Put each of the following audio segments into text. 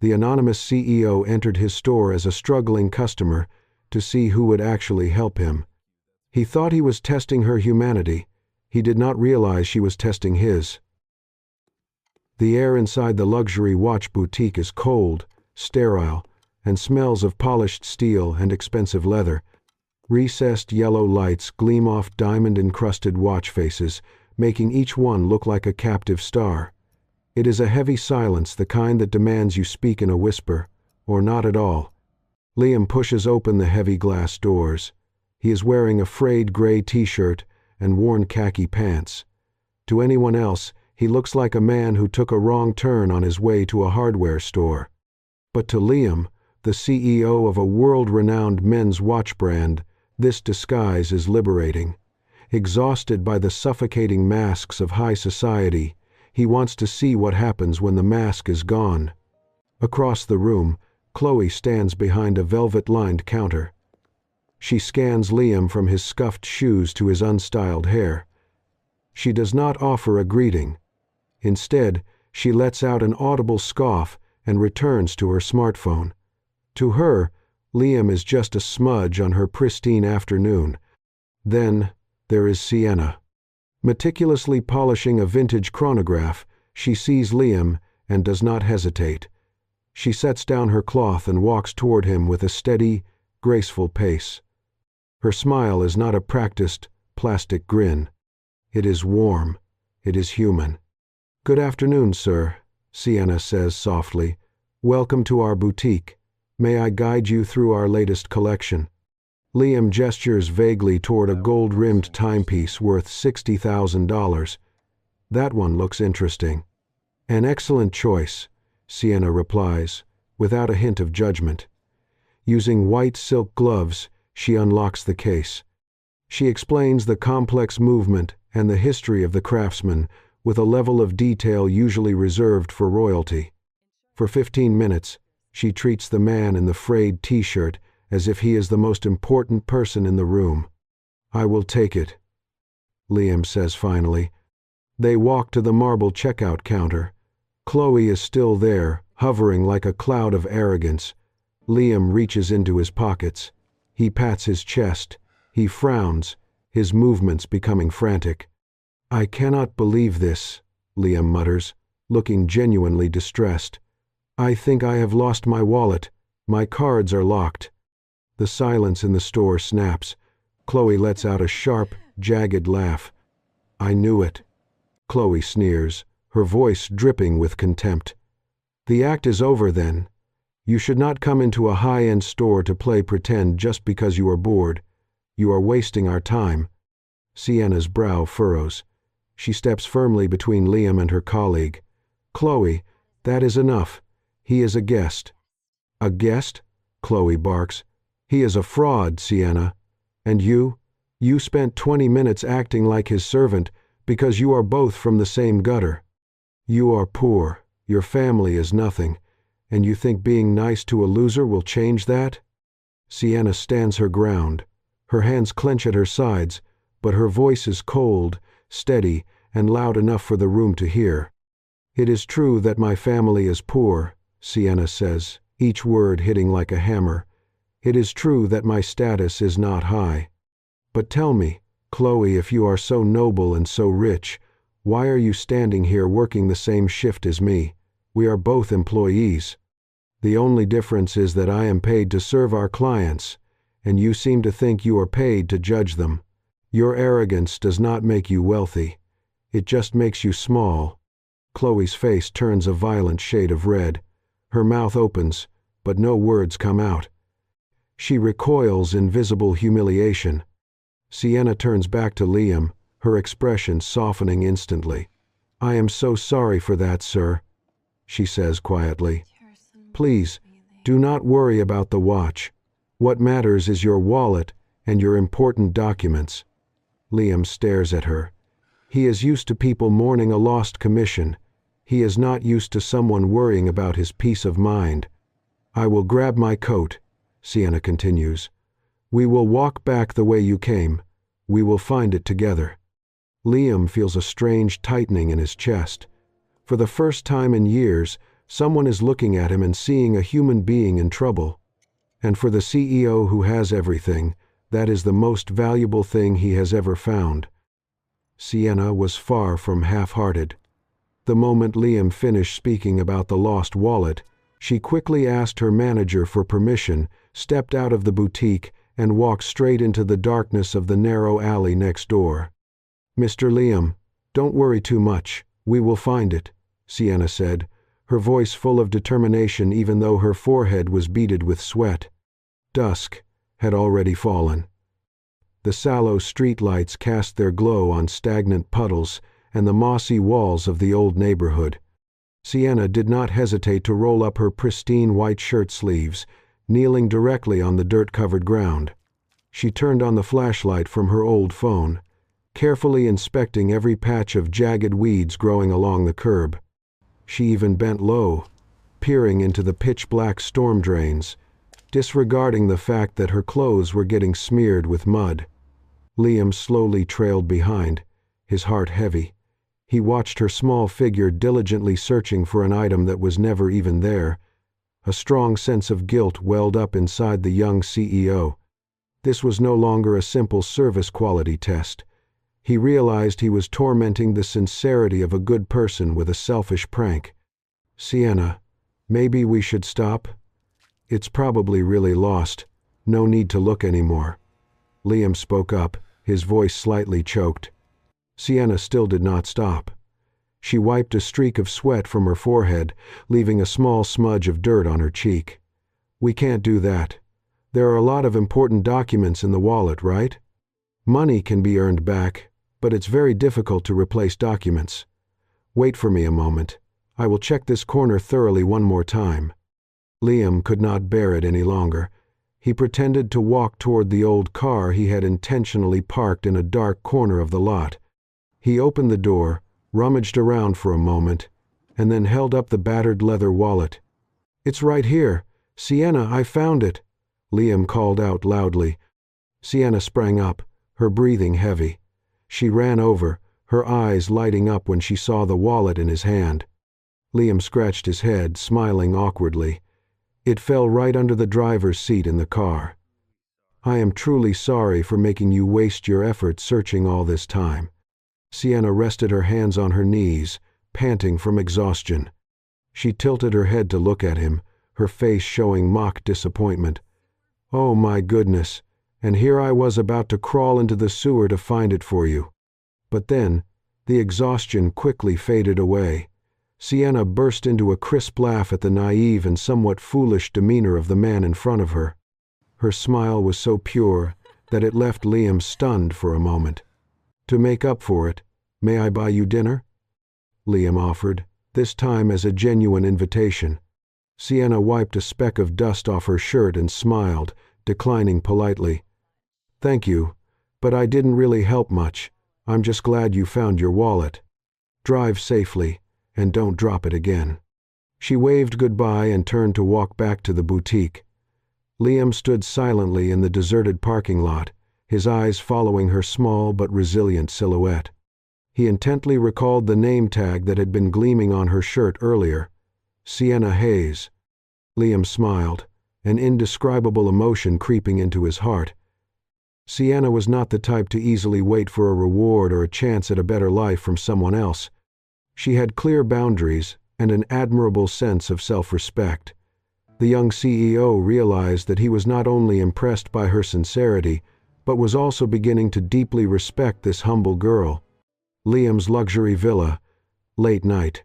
The anonymous CEO entered his store as a struggling customer to see who would actually help him. He thought he was testing her humanity. He did not realize she was testing his. The air inside the luxury watch boutique is cold, sterile, and smells of polished steel and expensive leather. Recessed yellow lights gleam off diamond-encrusted watch faces, making each one look like a captive star. It is a heavy silence, the kind that demands you speak in a whisper, or not at all. Liam pushes open the heavy glass doors. He is wearing a frayed gray t-shirt and worn khaki pants. To anyone else, he looks like a man who took a wrong turn on his way to a hardware store. But to Liam, the CEO of a world-renowned men's watch brand, this disguise is liberating. Exhausted by the suffocating masks of high society, he wants to see what happens when the mask is gone. Across the room, Chloe stands behind a velvet-lined counter. She scans Liam from his scuffed shoes to his unstyled hair. She does not offer a greeting. Instead, she lets out an audible scoff and returns to her smartphone. To her, Liam is just a smudge on her pristine afternoon. Then, there is Sienna. Meticulously polishing a vintage chronograph, she sees Liam and does not hesitate. She sets down her cloth and walks toward him with a steady, graceful pace. Her smile is not a practiced, plastic grin. It is warm. It is human. "Good afternoon, sir," Sienna says softly. "Welcome to our boutique. May I guide you through our latest collection?" Liam gestures vaguely toward a gold-rimmed timepiece worth $60,000. "That one looks interesting." "An excellent choice," Sienna replies, without a hint of judgment. Using white silk gloves, she unlocks the case. She explains the complex movement and the history of the craftsman with a level of detail usually reserved for royalty. For 15 minutes, she treats the man in the frayed t-shirt as if he is the most important person in the room. "I will take it," Liam says finally. They walk to the marble checkout counter. Chloe is still there, hovering like a cloud of arrogance. Liam reaches into his pockets. He pats his chest. He frowns, his movements becoming frantic. "I cannot believe this," Liam mutters, looking genuinely distressed. "I think I have lost my wallet. My cards are locked." The silence in the store snaps. Chloe lets out a sharp, jagged laugh. "I knew it." Chloe sneers, her voice dripping with contempt. "The act is over then. You should not come into a high-end store to play pretend just because you are bored. You are wasting our time." Sienna's brow furrows. She steps firmly between Liam and her colleague. "Chloe, that is enough. He is a guest." "A guest?" Chloe barks. "He is a fraud, Sienna. And you spent 20 minutes acting like his servant because you are both from the same gutter. You are poor, your family is nothing, and you think being nice to a loser will change that?" Sienna stands her ground. Her hands clench at her sides, but her voice is cold, steady, and loud enough for the room to hear. "It is true that my family is poor," Sienna says, each word hitting like a hammer. "It is true that my status is not high. But tell me, Chloe, if you are so noble and so rich, why are you standing here working the same shift as me? We are both employees. The only difference is that I am paid to serve our clients, and you seem to think you are paid to judge them. Your arrogance does not make you wealthy. It just makes you small." Chloe's face turns a violent shade of red. Her mouth opens, but no words come out. She recoils in visible humiliation. Sienna turns back to Liam, her expression softening instantly. "I am so sorry for that, sir," she says quietly. "Please, do not worry about the watch. What matters is your wallet and your important documents." Liam stares at her. He is used to people mourning a lost commission. He is not used to someone worrying about his peace of mind. "I will grab my coat," Sienna continues. "We will walk back the way you came. We will find it together." Liam feels a strange tightening in his chest. For the first time in years, Someone is looking at him and seeing a human being in trouble. And for the CEO who has everything, that is the most valuable thing he has ever found. Sienna was far from half-hearted. The moment Liam finished speaking about the lost wallet, she quickly asked her manager for permission, stepped out of the boutique, and walked straight into the darkness of the narrow alley next door. "Mr. Liam, don't worry too much. We will find it," Sienna said, her voice full of determination even though her forehead was beaded with sweat. Dusk had already fallen. The sallow streetlights cast their glow on stagnant puddles and the mossy walls of the old neighborhood. Sienna did not hesitate to roll up her pristine white shirt sleeves, kneeling directly on the dirt-covered ground. She turned on the flashlight from her old phone, carefully inspecting every patch of jagged weeds growing along the curb. She even bent low, peering into the pitch-black storm drains, disregarding the fact that her clothes were getting smeared with mud. Liam slowly trailed behind, his heart heavy. He watched her small figure diligently searching for an item that was never even there. A strong sense of guilt welled up inside the young CEO. This was no longer a simple service quality test. He realized he was tormenting the sincerity of a good person with a selfish prank. "Sienna, maybe we should stop? It's probably really lost. No need to look anymore." Liam spoke up, his voice slightly choked. Sienna still did not stop. She wiped a streak of sweat from her forehead, leaving a small smudge of dirt on her cheek. "We can't do that. There are a lot of important documents in the wallet, right? Money can be earned back, but it's very difficult to replace documents. Wait for me a moment. I will check this corner thoroughly one more time." Liam could not bear it any longer. He pretended to walk toward the old car he had intentionally parked in a dark corner of the lot. He opened the door, rummaged around for a moment, and then held up the battered leather wallet. "It's right here. Sienna, I found it," Liam called out loudly. Sienna sprang up, her breathing heavy. She ran over, her eyes lighting up when she saw the wallet in his hand. Liam scratched his head, smiling awkwardly. It fell right under the driver's seat in the car. "I am truly sorry for making you waste your effort searching all this time." Sienna rested her hands on her knees, panting from exhaustion. She tilted her head to look at him, her face showing mock disappointment. "Oh my goodness, and here I was about to crawl into the sewer to find it for you." But then, the exhaustion quickly faded away. Sienna burst into a crisp laugh at the naive and somewhat foolish demeanor of the man in front of her. Her smile was so pure that it left Liam stunned for a moment. "To make up for it, may I buy you dinner?" Liam offered, this time as a genuine invitation. Sienna wiped a speck of dust off her shirt and smiled, declining politely. "Thank you, but I didn't really help much. I'm just glad you found your wallet. Drive safely, and don't drop it again." She waved goodbye and turned to walk back to the boutique. Liam stood silently in the deserted parking lot, his eyes following her small but resilient silhouette. He intently recalled the name tag that had been gleaming on her shirt earlier. Sienna Hayes. Liam smiled, an indescribable emotion creeping into his heart. Sienna was not the type to easily wait for a reward or a chance at a better life from someone else. She had clear boundaries and an admirable sense of self-respect. The young CEO realized that he was not only impressed by her sincerity, but was also beginning to deeply respect this humble girl. Liam's luxury villa, late night.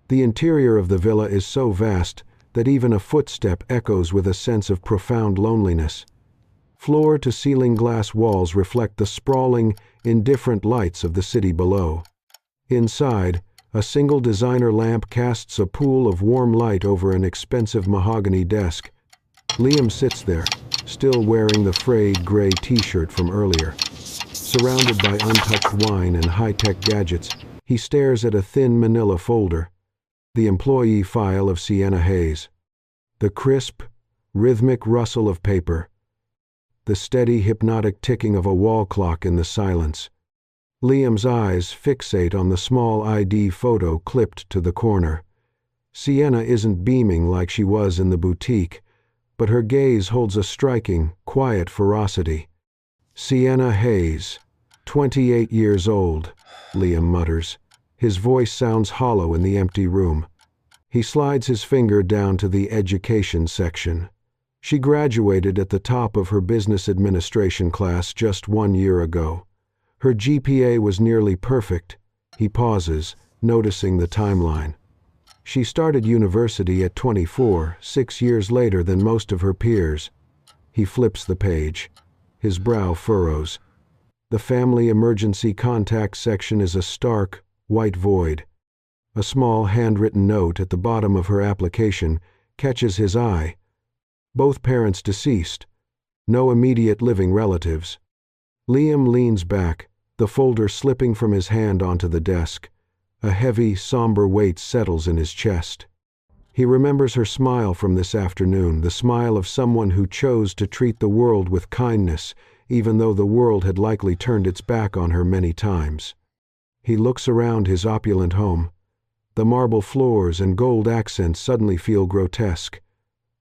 The interior of the villa is so vast that even a footstep echoes with a sense of profound loneliness. Floor-to-ceiling glass walls reflect the sprawling, indifferent lights of the city below. Inside, a single designer lamp casts a pool of warm light over an expensive mahogany desk. Liam sits there, still wearing the frayed gray t-shirt from earlier. Surrounded by untouched wine and high-tech gadgets, he stares at a thin manila folder, the employee file of Sienna Hayes. The crisp, rhythmic rustle of paper. The steady, hypnotic ticking of a wall clock in the silence. Liam's eyes fixate on the small ID photo clipped to the corner. Sienna isn't beaming like she was in the boutique, but her gaze holds a striking, quiet ferocity. Sienna Hayes, 28 years old, Liam mutters. His voice sounds hollow in the empty room. He slides his finger down to the education section. She graduated at the top of her business administration class just 1 year ago. Her GPA was nearly perfect. He pauses, noticing the timeline. She started university at 24, 6 years later than most of her peers. He flips the page. His brow furrows. The family emergency contact section is a stark, white void. A small handwritten note at the bottom of her application catches his eye. Both parents deceased. No immediate living relatives. Liam leans back, the folder slipping from his hand onto the desk. A heavy, somber weight settles in his chest. He remembers her smile from this afternoon, the smile of someone who chose to treat the world with kindness, even though the world had likely turned its back on her many times. He looks around his opulent home. The marble floors and gold accents suddenly feel grotesque.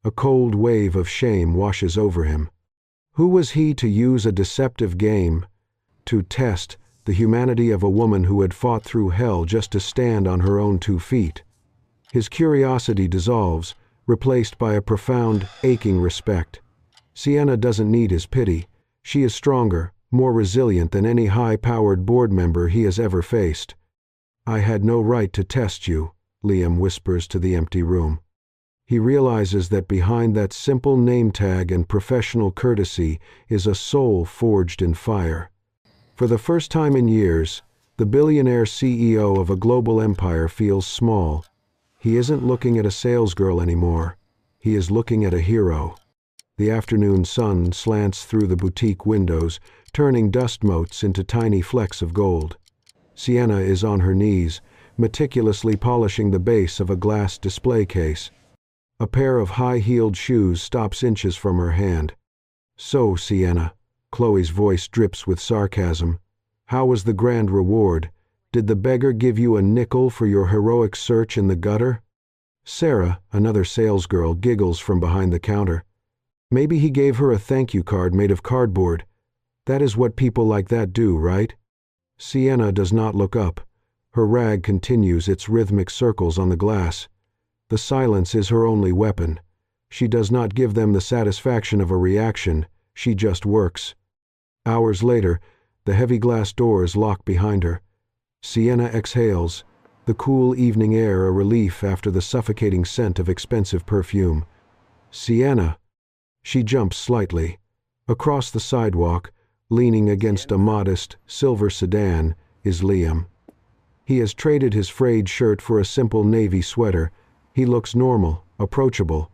A cold wave of shame washes over him. Who was he to use a deceptive game to test the humanity of a woman who had fought through hell just to stand on her own 2 feet? His curiosity dissolves, replaced by a profound, aching respect. Sienna doesn't need his pity. She is stronger, more resilient than any high-powered board member he has ever faced. "I had no right to test you," Liam whispers to the empty room. He realizes that behind that simple name tag and professional courtesy is a soul forged in fire. For the first time in years, the billionaire CEO of a global empire feels small. He isn't looking at a salesgirl anymore. He is looking at a hero. The afternoon sun slants through the boutique windows, turning dust motes into tiny flecks of gold. Sienna is on her knees, meticulously polishing the base of a glass display case. A pair of high-heeled shoes stops inches from her hand. "So, Sienna," Chloe's voice drips with sarcasm, "how was the grand reward? Did the beggar give you a nickel for your heroic search in the gutter?" Sarah, another salesgirl, giggles from behind the counter. "Maybe he gave her a thank you card made of cardboard. That is what people like that do, right?" Sienna does not look up. Her rag continues its rhythmic circles on the glass. The silence is her only weapon. She does not give them the satisfaction of a reaction. She just works. Hours later, the heavy glass doors lock behind her. Sienna exhales, the cool evening air a relief after the suffocating scent of expensive perfume. "Sienna!" She jumps slightly. Across the sidewalk, leaning against a modest, silver sedan, is Liam. He has traded his frayed shirt for a simple navy sweater. He looks normal, approachable.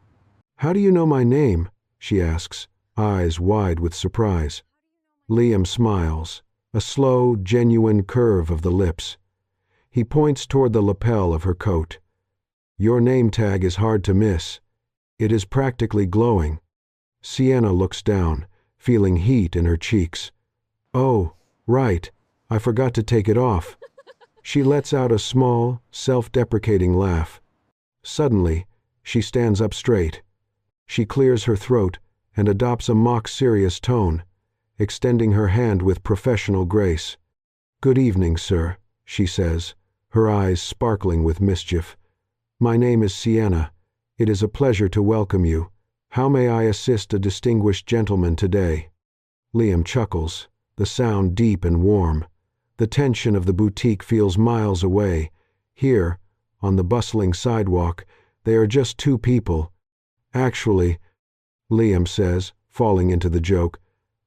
"How do you know my name?" she asks, eyes wide with surprise. Liam smiles, a slow, genuine curve of the lips. He points toward the lapel of her coat. "Your name tag is hard to miss. It is practically glowing." Sienna looks down, feeling heat in her cheeks. "Oh, right, I forgot to take it off." She lets out a small, self-deprecating laugh. Suddenly, she stands up straight. She clears her throat and adopts a mock-serious tone, extending her hand with professional grace. "Good evening, sir," she says, her eyes sparkling with mischief. "My name is Sienna. It is a pleasure to welcome you. How may I assist a distinguished gentleman today?" Liam chuckles, the sound deep and warm. The tension of the boutique feels miles away. Here, on the bustling sidewalk, they are just 2 people. "Actually," Liam says, falling into the joke,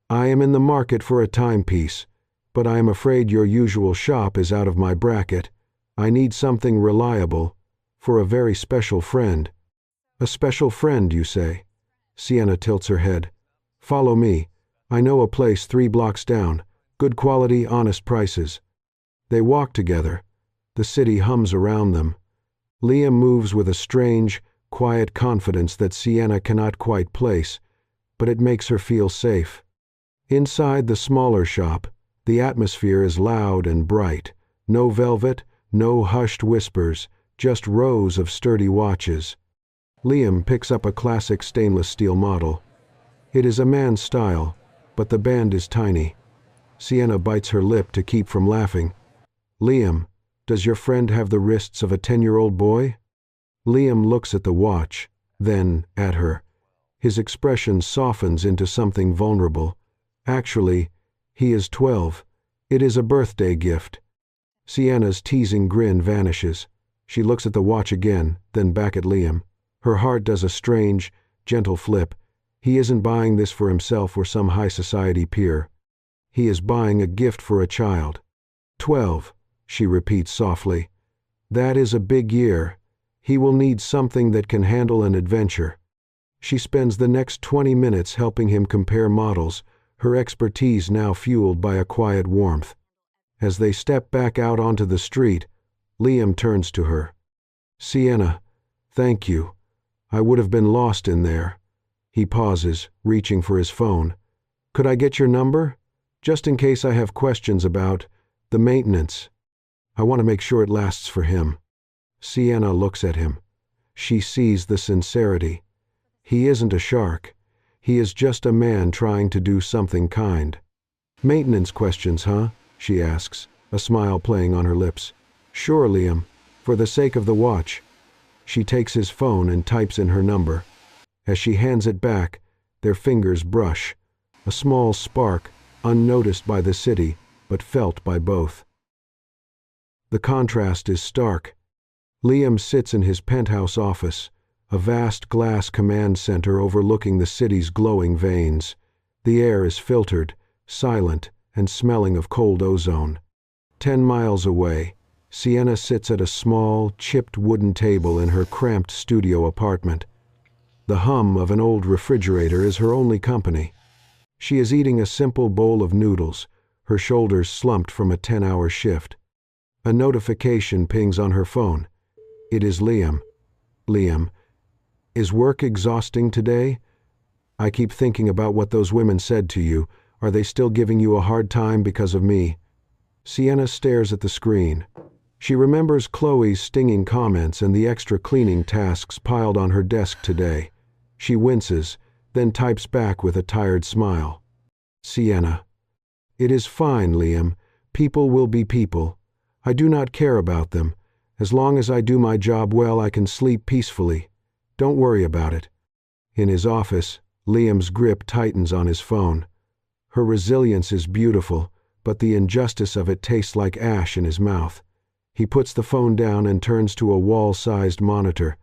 "I am in the market for a timepiece, but I am afraid your usual shop is out of my bracket. I need something reliable, for a very special friend." "A special friend, you say?" Sienna tilts her head. "Follow me. I know a place 3 blocks down. Good quality, honest prices." They walk together. The city hums around them. Liam moves with a strange, quiet confidence that Sienna cannot quite place, but it makes her feel safe. Inside the smaller shop, the atmosphere is loud and bright. No velvet, no hushed whispers, just rows of sturdy watches. Liam picks up a classic stainless steel model. It is a man's style, but the band is tiny. Sienna bites her lip to keep from laughing. Liam, does your friend have the wrists of a 10-year-old boy? Liam looks at the watch, then at her. His expression softens into something vulnerable. Actually, he is 12. It is a birthday gift. Sienna's teasing grin vanishes. She looks at the watch again, then back at Liam. Her heart does a strange, gentle flip. He isn't buying this for himself or some high society peer. He is buying a gift for a child. 12, she repeats softly. That is a big year. He will need something that can handle an adventure. She spends the next 20 minutes helping him compare models, her expertise now fueled by a quiet warmth. As they step back out onto the street, Liam turns to her. Sienna, thank you. I would have been lost in there. He pauses, reaching for his phone. Could I get your number? Just in case I have questions about the maintenance. I want to make sure it lasts for him. Sienna looks at him. She sees the sincerity. He isn't a shark. He is just a man trying to do something kind. Maintenance questions, huh? She asks, a smile playing on her lips. Sure, Liam, for the sake of the watch. She takes his phone and types in her number. As she hands it back, their fingers brush. A small spark, unnoticed by the city, but felt by both. The contrast is stark. Liam sits in his penthouse office, a vast glass command center overlooking the city's glowing veins. The air is filtered, silent, and smelling of cold ozone. 10 miles away, Sienna sits at a small, chipped wooden table in her cramped studio apartment. The hum of an old refrigerator is her only company. She is eating a simple bowl of noodles, her shoulders slumped from a 10-hour shift. A notification pings on her phone. It is Liam. Liam, is work exhausting today? I keep thinking about what those women said to you. Are they still giving you a hard time because of me? Sienna stares at the screen. She remembers Chloe's stinging comments and the extra cleaning tasks piled on her desk today. She winces, then types back with a tired smile. Sienna. It is fine, Liam. People will be people. I do not care about them. As long as I do my job well, I can sleep peacefully. Don't worry about it. In his office, Liam's grip tightens on his phone. Her resilience is beautiful, but the injustice of it tastes like ash in his mouth. He puts the phone down and turns to a wall-sized monitor.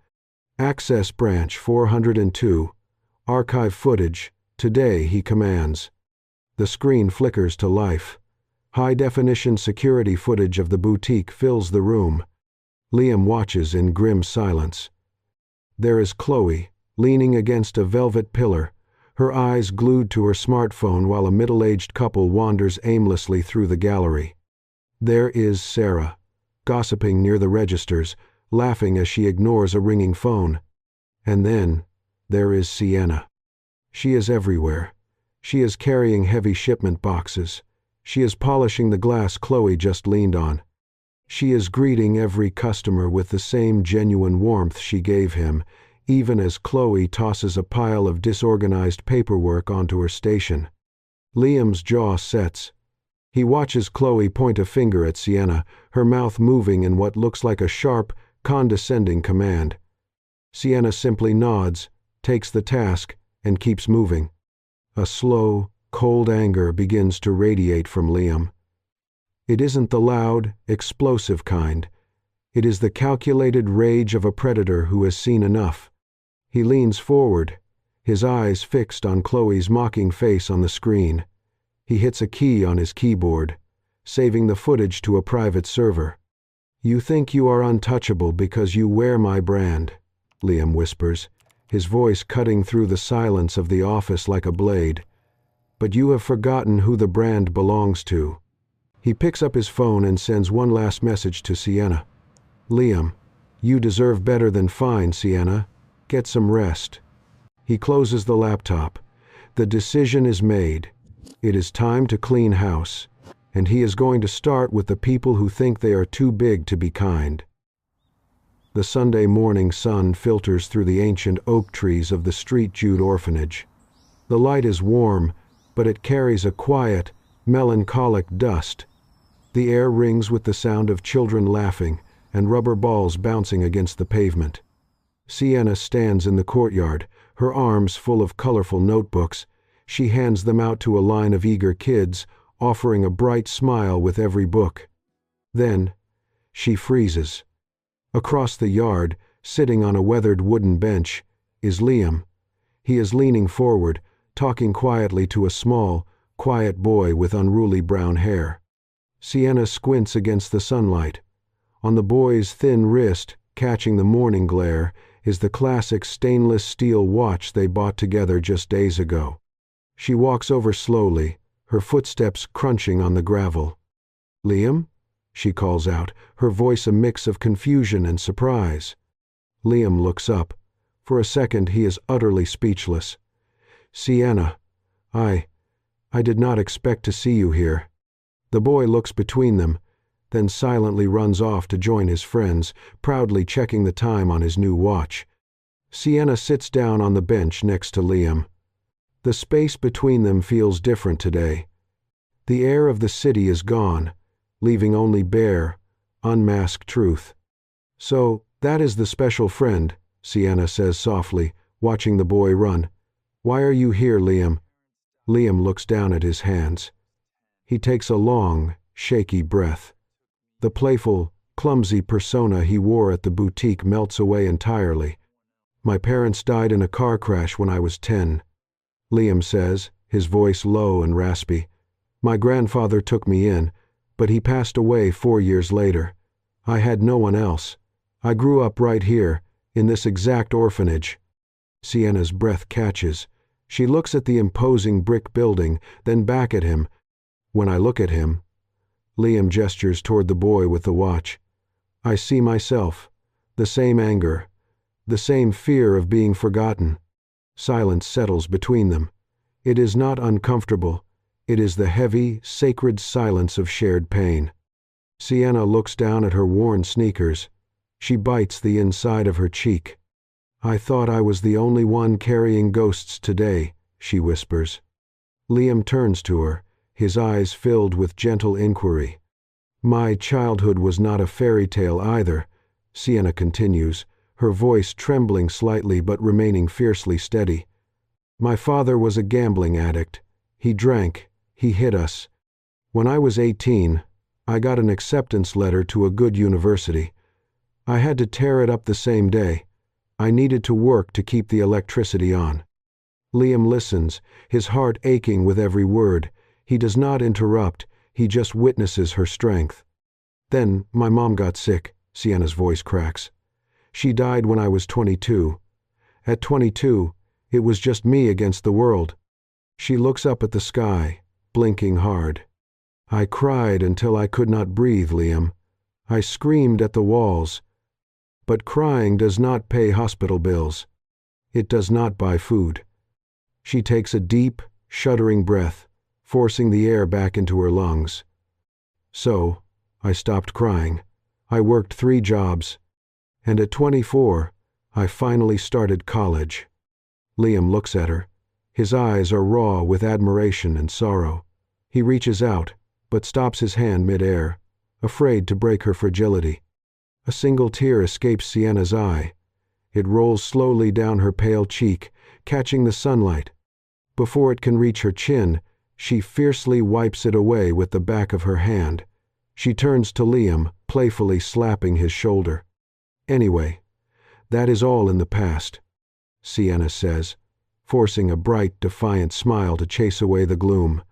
Access branch 402. Archive footage. Today, he commands. The screen flickers to life. High-definition security footage of the boutique fills the room. Liam watches in grim silence. There is Chloe, leaning against a velvet pillar, her eyes glued to her smartphone while a middle-aged couple wanders aimlessly through the gallery. There is Sarah, gossiping near the registers, laughing as she ignores a ringing phone. And then, there is Sienna. She is everywhere. She is carrying heavy shipment boxes. She is polishing the glass Chloe just leaned on. She is greeting every customer with the same genuine warmth she gave him, even as Chloe tosses a pile of disorganized paperwork onto her station. Liam's jaw sets. He watches Chloe point a finger at Sienna, her mouth moving in what looks like a sharp, condescending command. Sienna simply nods, takes the task, and keeps moving. A slow, cold anger begins to radiate from Liam. It isn't the loud, explosive kind. It is the calculated rage of a predator who has seen enough. He leans forward, his eyes fixed on Chloe's mocking face on the screen. He hits a key on his keyboard, saving the footage to a private server. You think you are untouchable because you wear my brand, Liam whispers, his voice cutting through the silence of the office like a blade. But you have forgotten who the brand belongs to. He picks up his phone and sends one last message to Sienna. Liam, you deserve better than fine, Sienna. Get some rest. He closes the laptop. The decision is made. It is time to clean house, and he is going to start with the people who think they are too big to be kind. The Sunday morning sun filters through the ancient oak trees of the Street Jude orphanage. The light is warm, but it carries a quiet, melancholic dust. The air rings with the sound of children laughing and rubber balls bouncing against the pavement. Sienna stands in the courtyard, her arms full of colorful notebooks. She hands them out to a line of eager kids, offering a bright smile with every book. Then, she freezes. Across the yard, sitting on a weathered wooden bench, is Liam. He is leaning forward, talking quietly to a small, quiet boy with unruly brown hair. Sienna squints against the sunlight. On the boy's thin wrist, catching the morning glare, is the classic stainless steel watch they bought together just days ago. She walks over slowly, her footsteps crunching on the gravel. "Liam?" she calls out, her voice a mix of confusion and surprise. Liam looks up. For a second he is utterly speechless. "Sienna, I did not expect to see you here." The boy looks between them, then silently runs off to join his friends, proudly checking the time on his new watch. Sienna sits down on the bench next to Liam. The space between them feels different today. The air of the city is gone, leaving only bare, unmasked truth. "So, that is the special friend," Sienna says softly, watching the boy run. "Why are you here, Liam?" Liam looks down at his hands. He takes a long, shaky breath. The playful, clumsy persona he wore at the boutique melts away entirely. "My parents died in a car crash when I was 10. Liam says, his voice low and raspy. "My grandfather took me in, but he passed away 4 years later. I had no one else. I grew up right here, in this exact orphanage." Sienna's breath catches. She looks at the imposing brick building, then back at him. "When I look at him," Liam gestures toward the boy with the watch, "I see myself, the same anger, the same fear of being forgotten." Silence settles between them. It is not uncomfortable. It is the heavy, sacred silence of shared pain. Sienna looks down at her worn sneakers. She bites the inside of her cheek. "I thought I was the only one carrying ghosts today," she whispers. Liam turns to her, his eyes filled with gentle inquiry. "My childhood was not a fairy tale either," Sienna continues, her voice trembling slightly but remaining fiercely steady. "My father was a gambling addict. He drank. He hit us. When I was 18, I got an acceptance letter to a good university. I had to tear it up the same day. I needed to work to keep the electricity on." Liam listens, his heart aching with every word. He does not interrupt, he just witnesses her strength. "Then my mom got sick," Sienna's voice cracks. "She died when I was 22. At 22, it was just me against the world." She looks up at the sky, blinking hard. "I cried until I could not breathe, Liam. I screamed at the walls. But crying does not pay hospital bills. It does not buy food." She takes a deep, shuddering breath, forcing the air back into her lungs. "So, I stopped crying. I worked 3 jobs. And at 24, I finally started college." Liam looks at her. His eyes are raw with admiration and sorrow. He reaches out, but stops his hand mid-air, afraid to break her fragility. A single tear escapes Sienna's eye. It rolls slowly down her pale cheek, catching the sunlight. Before it can reach her chin, she fiercely wipes it away with the back of her hand. She turns to Liam, playfully slapping his shoulder. "Anyway, that is all in the past," Sienna says, forcing a bright, defiant smile to chase away the gloom.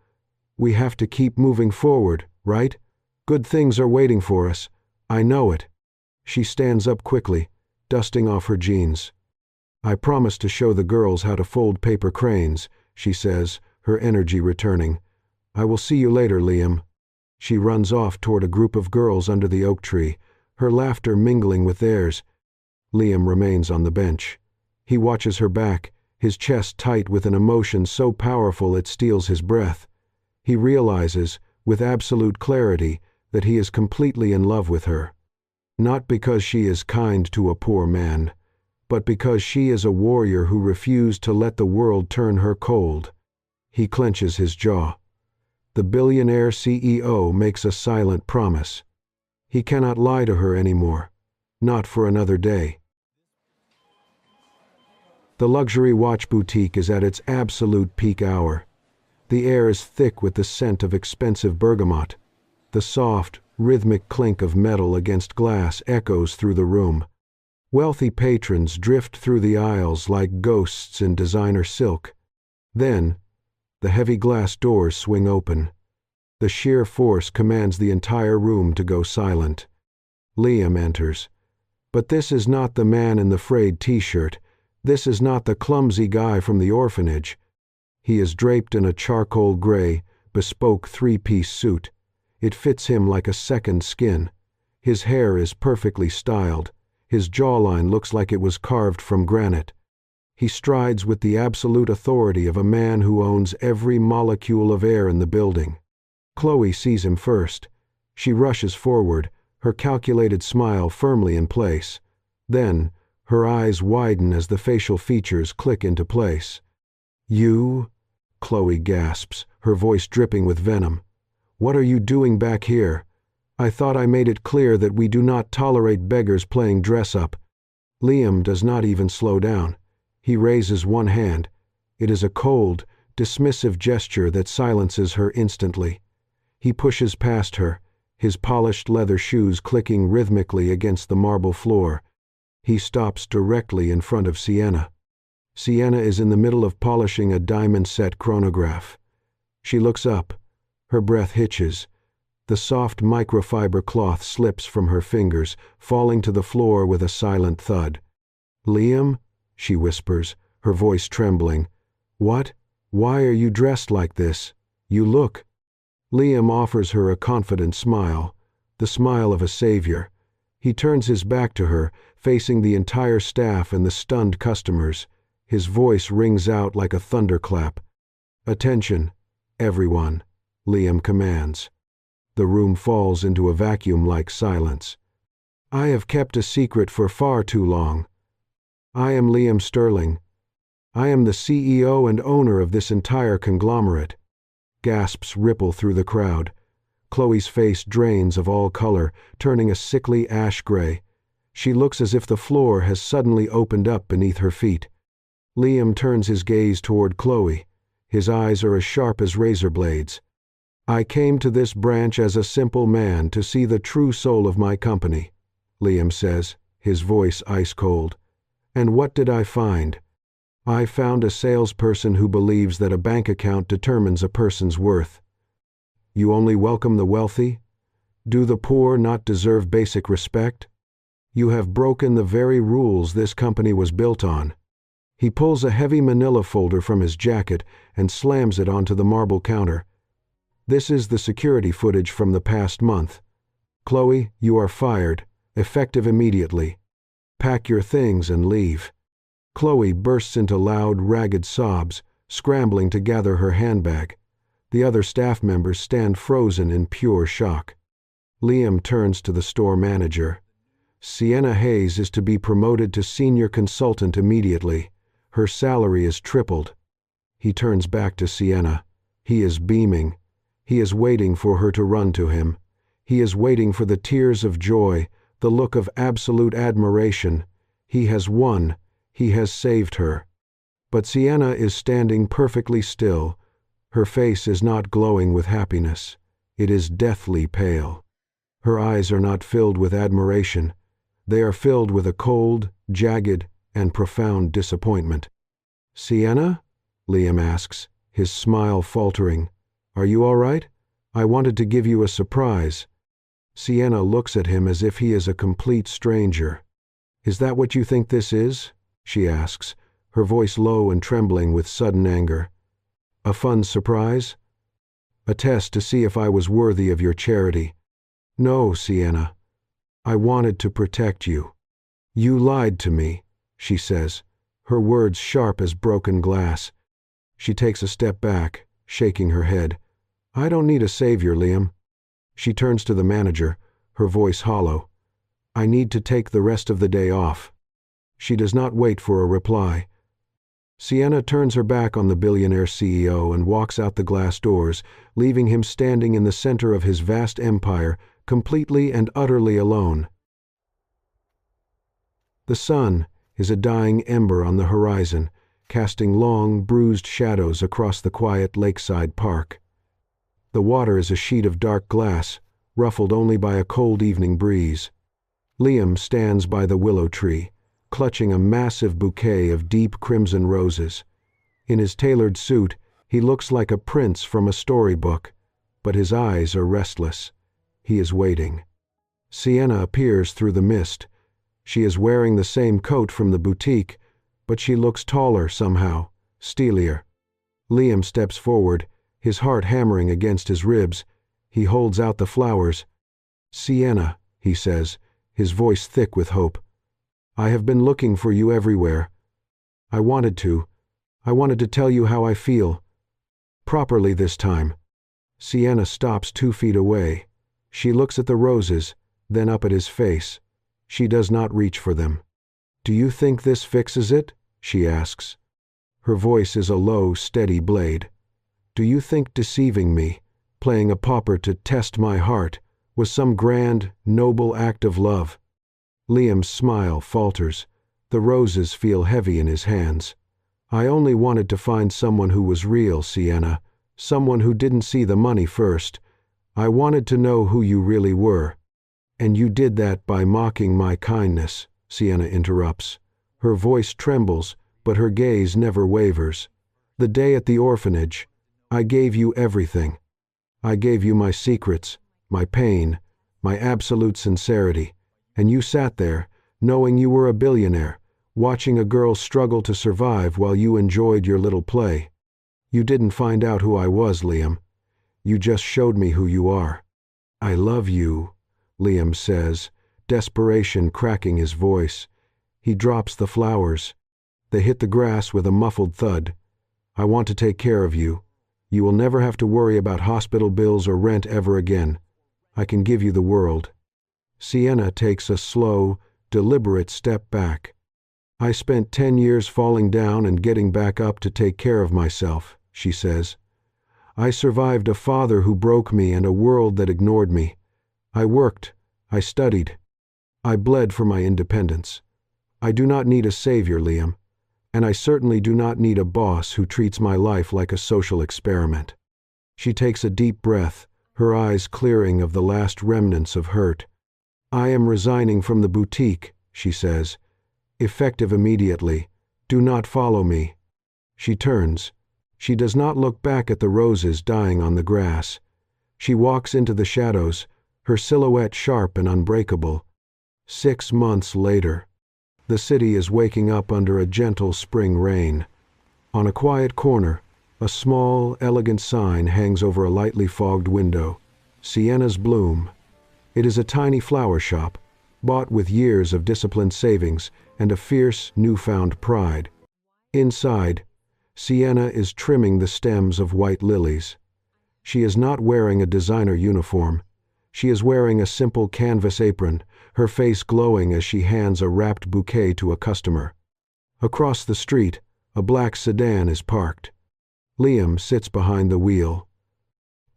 "We have to keep moving forward, right? Good things are waiting for us. I know it." She stands up quickly, dusting off her jeans. "I promised to show the girls how to fold paper cranes," she says, her energy returning. "I will see you later, Liam." She runs off toward a group of girls under the oak tree, her laughter mingling with theirs. Liam remains on the bench. He watches her back, his chest tight with an emotion so powerful it steals his breath. He realizes, with absolute clarity, that he is completely in love with her. not because she is kind to a poor man, but because she is a warrior who refused to let the world turn her cold. He clenches his jaw. The billionaire CEO makes a silent promise. He cannot lie to her anymore, not for another day. The luxury watch boutique is at its absolute peak hour. The air is thick with the scent of expensive bergamot. The soft, rhythmic clink of metal against glass echoes through the room. Wealthy patrons drift through the aisles like ghosts in designer silk. Then, the heavy glass doors swing open. The sheer force commands the entire room to go silent. Liam enters. But this is not the man in the frayed t-shirt. This is not the clumsy guy from the orphanage. He is draped in a charcoal gray, bespoke three-piece suit. It fits him like a second skin. His hair is perfectly styled. His jawline looks like it was carved from granite. He strides with the absolute authority of a man who owns every molecule of air in the building. Chloe sees him first. She rushes forward, her calculated smile firmly in place. Then, her eyes widen as the facial features click into place. "You?" Chloe gasps, her voice dripping with venom. "What are you doing back here? I thought I made it clear that we do not tolerate beggars playing dress-up." Liam does not even slow down. He raises one hand. It is a cold, dismissive gesture that silences her instantly. He pushes past her, his polished leather shoes clicking rhythmically against the marble floor. He stops directly in front of Sienna. Sienna is in the middle of polishing a diamond-set chronograph. She looks up. Her breath hitches. The soft microfiber cloth slips from her fingers, falling to the floor with a silent thud. "Liam?" she whispers, her voice trembling. "What? Why are you dressed like this? You look—" Liam offers her a confident smile, the smile of a savior. He turns his back to her, facing the entire staff and the stunned customers. His voice rings out like a thunderclap. "Attention, everyone," Liam commands. The room falls into a vacuum-like silence. "I have kept a secret for far too long. I am Liam Sterling. I am the CEO and owner of this entire conglomerate." Gasps ripple through the crowd. Chloe's face drains of all color, turning a sickly ash gray. She looks as if the floor has suddenly opened up beneath her feet. Liam turns his gaze toward Chloe. His eyes are as sharp as razor blades. "I came to this branch as a simple man to see the true soul of my company," Liam says, his voice ice cold. "And what did I find? I found a salesperson who believes that a bank account determines a person's worth. You only welcome the wealthy? Do the poor not deserve basic respect? You have broken the very rules this company was built on." He pulls a heavy manila folder from his jacket and slams it onto the marble counter. "This is the security footage from the past month. Chloe, you are fired, effective immediately. Pack your things and leave." Chloe bursts into loud, ragged sobs, scrambling to gather her handbag. The other staff members stand frozen in pure shock. Liam turns to the store manager. "Sienna Hayes is to be promoted to senior consultant immediately. Her salary is tripled." He turns back to Sienna. He is beaming. He is waiting for her to run to him. He is waiting for the tears of joy, the look of absolute admiration. He has won. He has saved her. But Sienna is standing perfectly still. Her face is not glowing with happiness. It is deathly pale. Her eyes are not filled with admiration. They are filled with a cold, jagged, and profound disappointment. "Sienna?" Liam asks, his smile faltering. "Are you all right? I wanted to give you a surprise." Sienna looks at him as if he is a complete stranger. "Is that what you think this is?" she asks, her voice low and trembling with sudden anger. "A fun surprise? A test to see if I was worthy of your charity?" "No, Sienna. I wanted to protect you." "You lied to me," she says, her words sharp as broken glass. She takes a step back, shaking her head. "I don't need a savior, Liam." She turns to the manager, her voice hollow. I need to take the rest of the day off. She does not wait for a reply. Sienna turns her back on the billionaire CEO and walks out the glass doors, leaving him standing in the center of his vast empire, completely and utterly alone. The sun is a dying ember on the horizon, casting long, bruised shadows across the quiet lakeside park. The water is a sheet of dark glass, ruffled only by a cold evening breeze. Liam stands by the willow tree, clutching a massive bouquet of deep crimson roses. In his tailored suit, he looks like a prince from a storybook, but his eyes are restless. He is waiting. Sienna appears through the mist. She is wearing the same coat from the boutique, but she looks taller somehow, steelier. Liam steps forward, his heart hammering against his ribs. He holds out the flowers. "Sienna," he says, his voice thick with hope. "I have been looking for you everywhere. I wanted to tell you how I feel. Properly this time." Sienna stops 2 feet away. She looks at the roses, then up at his face. She does not reach for them. "Do you think this fixes it?" she asks. Her voice is a low, steady blade. "Do you think deceiving me, playing a pauper to test my heart, was some grand, noble act of love?" Liam's smile falters. The roses feel heavy in his hands. "I only wanted to find someone who was real, Sienna, someone who didn't see the money first. I wanted to know who you really were." "And you did that by mocking my kindness," Sienna interrupts. Her voice trembles, but her gaze never wavers. "The day at the orphanage, I gave you everything. I gave you my secrets, my pain, my absolute sincerity, and you sat there, knowing you were a billionaire, watching a girl struggle to survive while you enjoyed your little play. You didn't find out who I was, Liam. You just showed me who you are." "I love you," Liam says, desperation cracking his voice. He drops the flowers. They hit the grass with a muffled thud. "I want to take care of you. You will never have to worry about hospital bills or rent ever again. I can give you the world." Sienna takes a slow, deliberate step back. "I spent 10 years falling down and getting back up to take care of myself," she says. "I survived a father who broke me and a world that ignored me. I worked, I studied, I bled for my independence. I do not need a savior, Liam, and I certainly do not need a boss who treats my life like a social experiment." She takes a deep breath, her eyes clearing of the last remnants of hurt. "I am resigning from the boutique," she says. "Effective immediately. Do not follow me." She turns. She does not look back at the roses dying on the grass. She walks into the shadows, her silhouette sharp and unbreakable. 6 months later. The city is waking up under a gentle spring rain. On a quiet corner, a small, elegant sign hangs over a lightly fogged window. Sienna's Bloom. It is a tiny flower shop, bought with years of disciplined savings and a fierce, newfound pride. Inside, Sienna is trimming the stems of white lilies. She is not wearing a designer uniform. She is wearing a simple canvas apron, her face glowing as she hands a wrapped bouquet to a customer. Across the street, a black sedan is parked. Liam sits behind the wheel.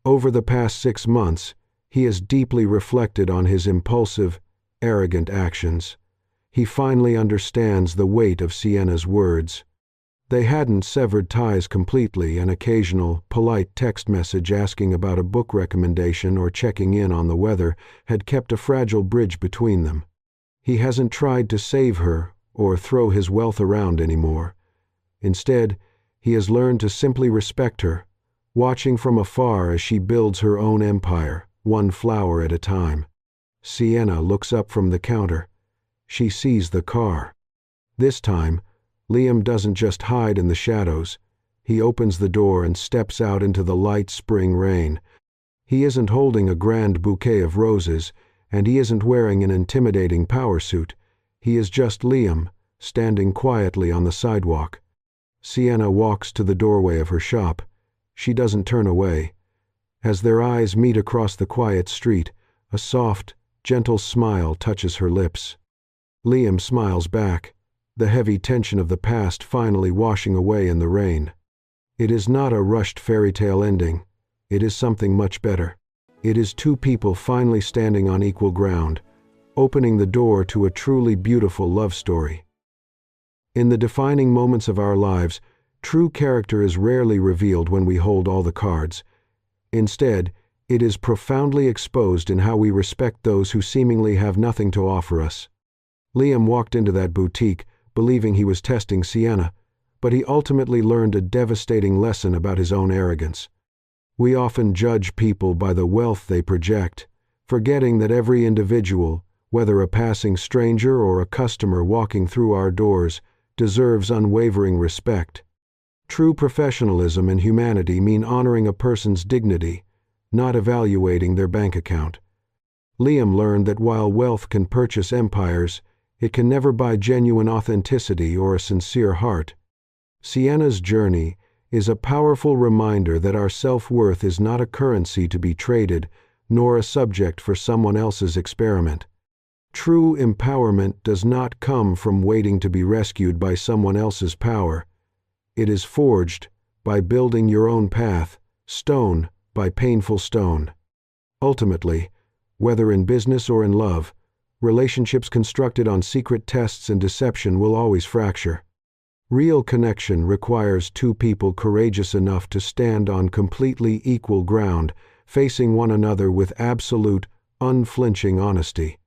Over the past 6 months, he has deeply reflected on his impulsive, arrogant actions. He finally understands the weight of Sienna's words. They hadn't severed ties completely. An occasional, polite text message asking about a book recommendation or checking in on the weather had kept a fragile bridge between them. He hasn't tried to save her or throw his wealth around anymore. Instead, he has learned to simply respect her, watching from afar as she builds her own empire, one flower at a time. Sienna looks up from the counter. She sees the car. This time, Liam doesn't just hide in the shadows. He opens the door and steps out into the light spring rain. He isn't holding a grand bouquet of roses, and he isn't wearing an intimidating power suit. He is just Liam, standing quietly on the sidewalk. Sienna walks to the doorway of her shop. She doesn't turn away. As their eyes meet across the quiet street, a soft, gentle smile touches her lips. Liam smiles back, the heavy tension of the past finally washing away in the rain. It is not a rushed fairy tale ending. It is something much better. It is two people finally standing on equal ground, opening the door to a truly beautiful love story. In the defining moments of our lives, true character is rarely revealed when we hold all the cards. Instead, it is profoundly exposed in how we respect those who seemingly have nothing to offer us. Liam walked into that boutique, believing he was testing Sienna, but he ultimately learned a devastating lesson about his own arrogance. We often judge people by the wealth they project, forgetting that every individual, whether a passing stranger or a customer walking through our doors, deserves unwavering respect. True professionalism and humanity mean honoring a person's dignity, not evaluating their bank account. Liam learned that while wealth can purchase empires, it can never buy genuine authenticity or a sincere heart. Sienna's journey is a powerful reminder that our self-worth is not a currency to be traded, nor a subject for someone else's experiment. True empowerment does not come from waiting to be rescued by someone else's power. It is forged by building your own path, stone by painful stone. Ultimately, whether in business or in love, relationships constructed on secret tests and deception will always fracture. Real connection requires two people courageous enough to stand on completely equal ground, facing one another with absolute, unflinching honesty.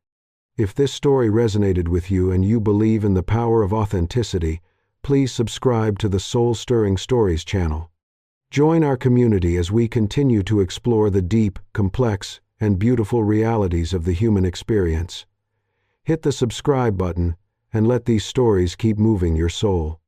If this story resonated with you and you believe in the power of authenticity, please subscribe to the Soul Stirring Stories channel. Join our community as we continue to explore the deep, complex, and beautiful realities of the human experience. Hit the subscribe button and let these stories keep moving your soul.